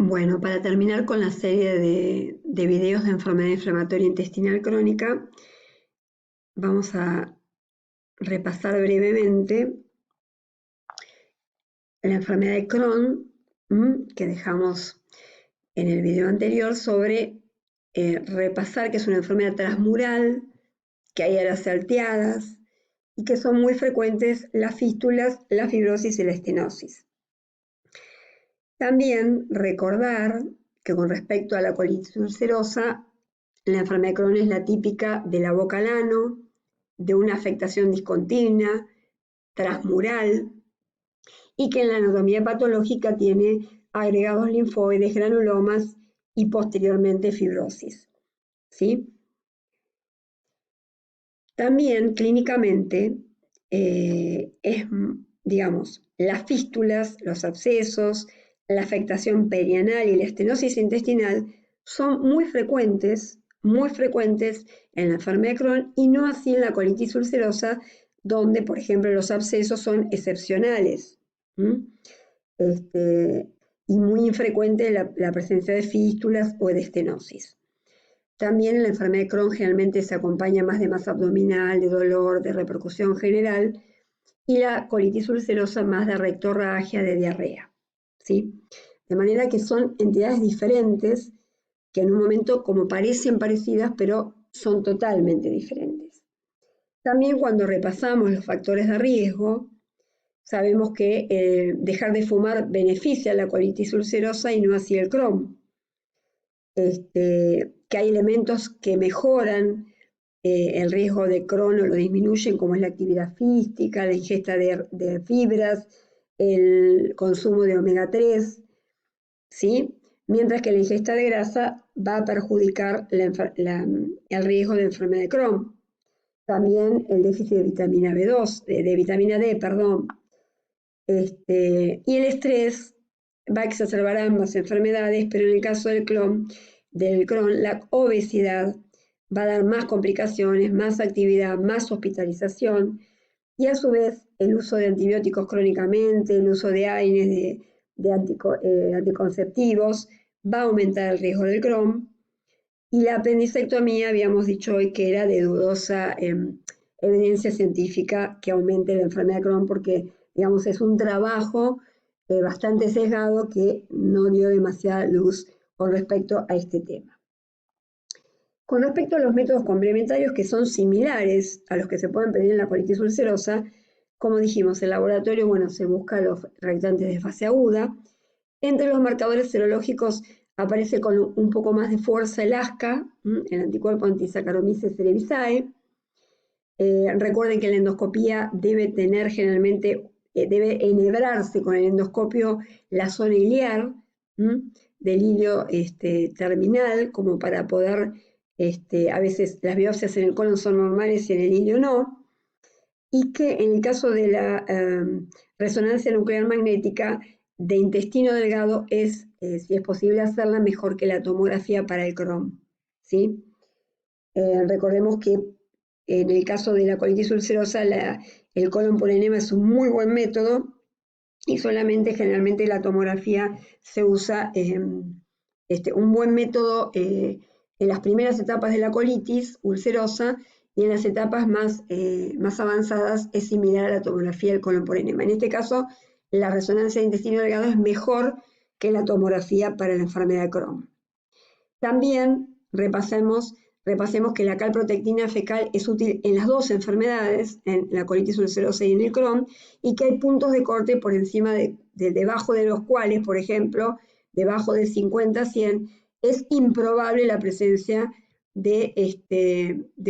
Bueno, para terminar con la serie de videos de enfermedad inflamatoria intestinal crónica, vamos a repasar brevemente la enfermedad de Crohn, que dejamos en el video anterior, sobre repasar que es una enfermedad transmural, que hay áreas salteadas y que son muy frecuentes las fístulas, la fibrosis y la estenosis. También recordar que con respecto a la colitis ulcerosa, la enfermedad de Crohn es la típica de la boca al ano, de una afectación discontinua, transmural, y que en la anatomía patológica tiene agregados linfoides, granulomas y posteriormente fibrosis. ¿Sí? También clínicamente digamos, las fístulas, los abscesos, la afectación perianal y la estenosis intestinal son muy frecuentes en la enfermedad de Crohn y no así en la colitis ulcerosa, donde, por ejemplo, los abscesos son excepcionales. Y muy infrecuente la presencia de fístulas o de estenosis. También en la enfermedad de Crohn generalmente se acompaña más de masa abdominal, de dolor, de repercusión general, y la colitis ulcerosa más de rectorragia, de diarrea. ¿Sí? De manera que son entidades diferentes que en un momento como parecen parecidas, pero son totalmente diferentes. También cuando repasamos los factores de riesgo, sabemos que dejar de fumar beneficia la colitis ulcerosa y no así el Crohn. Que hay elementos que mejoran el riesgo de Crohn o lo disminuyen, como es la actividad física, la ingesta de fibras, el consumo de omega 3, ¿sí? Mientras que la ingesta de grasa va a perjudicar el riesgo de enfermedad de Crohn. También el déficit de vitamina B2, de vitamina D, perdón. Y el estrés va a exacerbar ambas enfermedades, pero en el caso del Crohn, la obesidad va a dar más complicaciones, más actividad, más hospitalización, y a su vez el uso de antibióticos crónicamente, el uso de AINES, de anticonceptivos, va a aumentar el riesgo del Crohn. Y la apendicectomía, habíamos dicho hoy que era de dudosa evidencia científica que aumente la enfermedad de Crohn, porque, digamos, es un trabajo bastante sesgado que no dio demasiada luz con respecto a este tema. Con respecto a los métodos complementarios que son similares a los que se pueden pedir en la colitis ulcerosa, como dijimos, el laboratorio, bueno, se busca los reactantes de fase aguda. Entre los marcadores serológicos aparece con un poco más de fuerza el ASCA, el anticuerpo anti-Saccharomyces cerevisiae. Recuerden que la endoscopía debe tener generalmente, debe enhebrarse con el endoscopio la zona iliar, del hilio terminal, como para poder, a veces las biopsias en el colon son normales y en el hilio no, y que en el caso de la resonancia nuclear magnética de intestino delgado es, si es posible hacerla, mejor que la tomografía para el Crohn, ¿sí? Recordemos que en el caso de la colitis ulcerosa, el colon por enema es un muy buen método y solamente generalmente la tomografía se usa, un buen método en las primeras etapas de la colitis ulcerosa, y en las etapas más avanzadas es similar a la tomografía del colon por enema. En este caso, la resonancia de intestino delgado es mejor que la tomografía para la enfermedad de Crohn. También repasemos que la calprotectina fecal es útil en las dos enfermedades, en la colitis ulcerosa y en el Crohn, y que hay puntos de corte por encima debajo de los cuales, por ejemplo, debajo de 50-100, es improbable la presencia de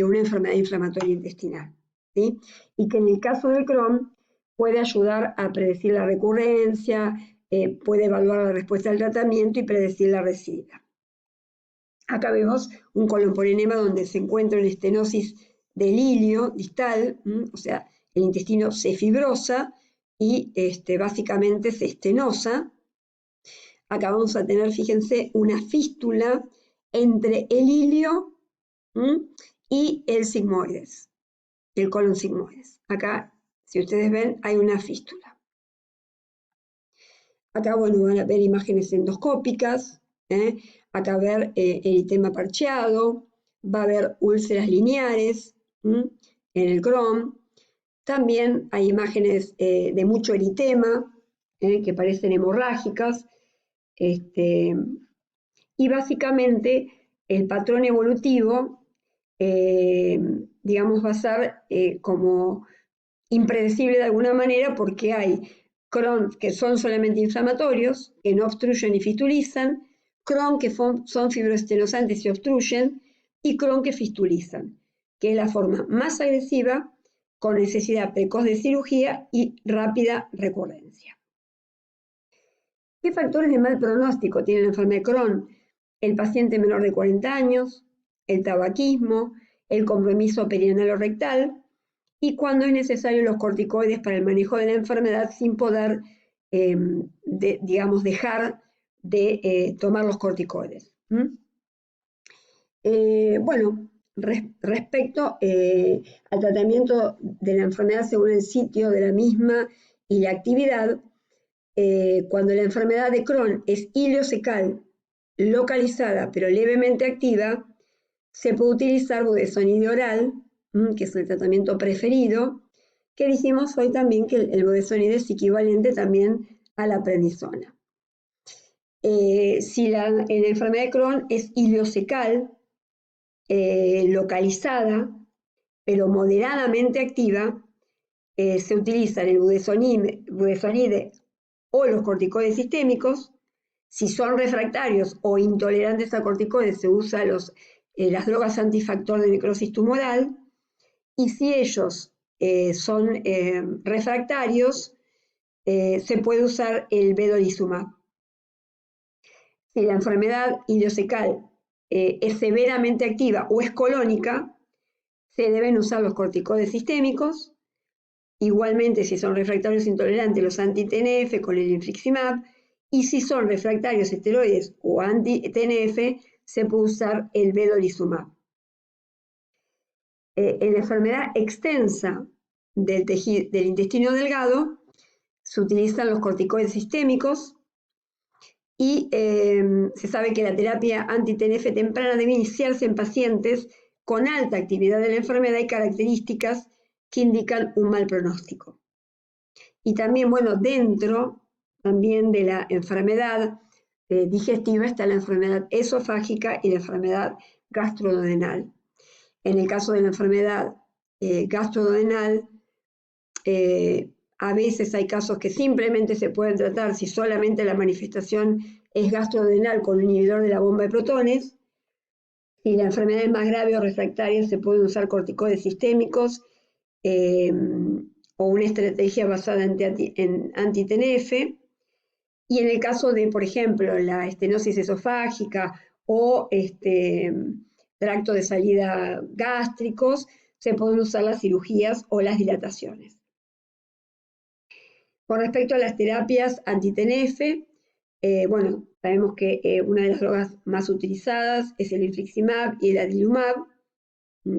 una enfermedad inflamatoria intestinal, ¿sí? Y que en el caso del Crohn puede ayudar a predecir la recurrencia, puede evaluar la respuesta al tratamiento y predecir la recidiva. Acá vemos un colon por enema donde se encuentra una estenosis del hilio distal, o sea, el intestino se fibrosa y básicamente se estenosa. Acá vamos a tener, fíjense, una fístula entre el hilio y el sigmoides, el colon sigmoides. Acá, si ustedes ven, hay una fístula. Acá, bueno, van a ver imágenes endoscópicas, acá va a ver eritema parcheado, va a haber úlceras lineares en el Crohn. También hay imágenes de mucho eritema, que parecen hemorrágicas, y básicamente el patrón evolutivo, digamos, va a ser como impredecible de alguna manera porque hay Crohn que son solamente inflamatorios, que no obstruyen ni fistulizan, Crohn que son fibroestenosantes y obstruyen, y Crohn que fistulizan, que es la forma más agresiva con necesidad precoz de cirugía y rápida recurrencia. ¿Qué factores de mal pronóstico tiene la enfermedad de Crohn? El paciente menor de 40 años, el tabaquismo, el compromiso perianal o rectal, y cuando es necesario los corticoides para el manejo de la enfermedad sin poder, digamos, dejar de tomar los corticoides. Bueno, respecto al tratamiento de la enfermedad según el sitio de la misma y la actividad, cuando la enfermedad de Crohn es ileocecal, localizada pero levemente activa, se puede utilizar budesonide oral, que es el tratamiento preferido, que dijimos hoy también que el budesonide es equivalente también a la prednisona. Si la enfermedad de Crohn es ileocecal, localizada, pero moderadamente activa, se utilizan el budesonide o los corticoides sistémicos. Si son refractarios o intolerantes a corticoides, se usan las drogas antifactor de necrosis tumoral. Y si ellos son refractarios, se puede usar el vedolizumab. Si la enfermedad ileocecal es severamente activa o es colónica, se deben usar los corticoides sistémicos. Igualmente, si son refractarios intolerantes, los anti-TNF con el infliximab. Y si son refractarios esteroides o anti-TNF, se puede usar el vedolizumab. En la enfermedad extensa del intestino delgado, se utilizan los corticoides sistémicos y se sabe que la terapia anti-TNF temprana debe iniciarse en pacientes con alta actividad de la enfermedad y características que indican un mal pronóstico. Y también, bueno, dentro también de la enfermedad digestiva está la enfermedad esofágica y la enfermedad gastroduodenal. En el caso de la enfermedad gastroduodenal, a veces hay casos que simplemente se pueden tratar si solamente la manifestación es gastroduodenal con un inhibidor de la bomba de protones. Si la enfermedad es más grave o refractaria, se pueden usar corticoides sistémicos o una estrategia basada en anti-TNF. Y en el caso de, por ejemplo, la estenosis esofágica o tracto de salida gástricos, se pueden usar las cirugías o las dilataciones. Con respecto a las terapias anti-TNF, bueno, sabemos que una de las drogas más utilizadas es el infliximab y el adalimumab,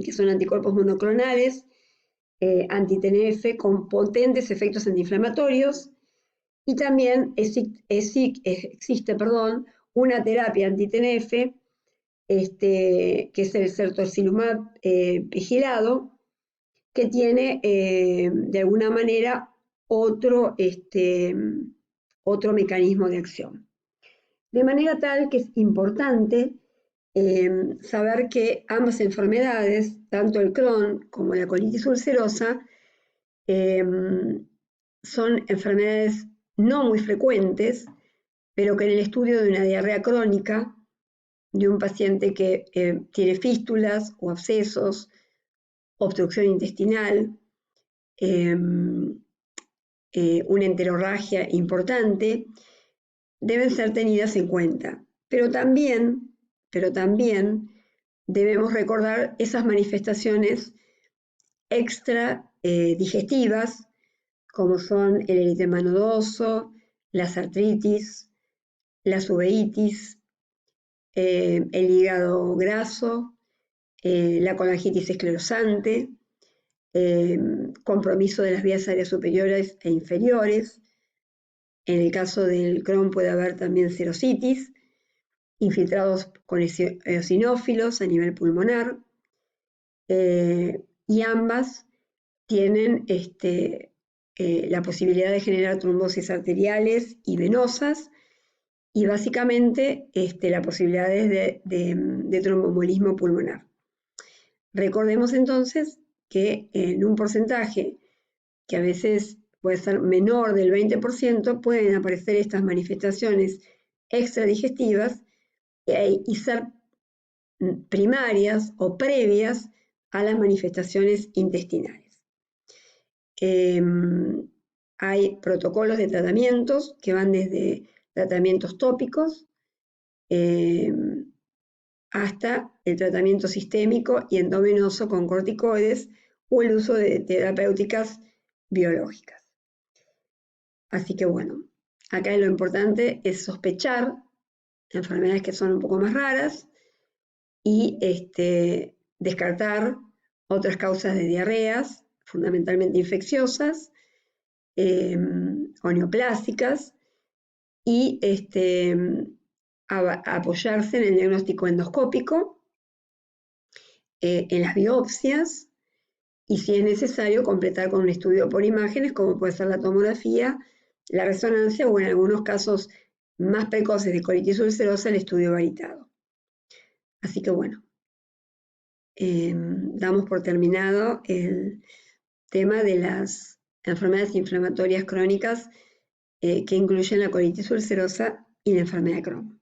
que son anticuerpos monoclonales, anti-TNF con potentes efectos antiinflamatorios, y también existe una terapia anti-TNF, que es el certolizumab vigilado, que tiene de alguna manera otro mecanismo de acción. De manera tal que es importante saber que ambas enfermedades, tanto el Crohn como la colitis ulcerosa, son enfermedades no muy frecuentes, pero que en el estudio de una diarrea crónica de un paciente que tiene fístulas o abscesos, obstrucción intestinal, una enterorragia importante, deben ser tenidas en cuenta. Pero también debemos recordar esas manifestaciones extra digestivas, como son el eritema nodoso, las artritis, las uveitis, el hígado graso, la colangitis esclerosante, compromiso de las vías aéreas superiores e inferiores, En el caso del Crohn puede haber también serositis, infiltrados con eosinófilos a nivel pulmonar, y ambas tienen la posibilidad de generar trombosis arteriales y venosas, y básicamente la posibilidad de tromboembolismo pulmonar. Recordemos entonces que en un porcentaje que a veces puede ser menor del 20%, pueden aparecer estas manifestaciones extradigestivas y ser primarias o previas a las manifestaciones intestinales. Hay protocolos de tratamientos que van desde tratamientos tópicos hasta el tratamiento sistémico y endovenoso con corticoides o el uso de terapéuticas biológicas. Así que bueno, acá lo importante es sospechar enfermedades que son un poco más raras y descartar otras causas de diarreas, fundamentalmente infecciosas o neoplásicas, y apoyarse en el diagnóstico endoscópico, en las biopsias, y si es necesario completar con un estudio por imágenes, como puede ser la tomografía, la resonancia o en algunos casos más precoces de colitis ulcerosa, el estudio varitado. Así que bueno, damos por terminado el tema de las enfermedades inflamatorias crónicas que incluyen la colitis ulcerosa y la enfermedad de Crohn.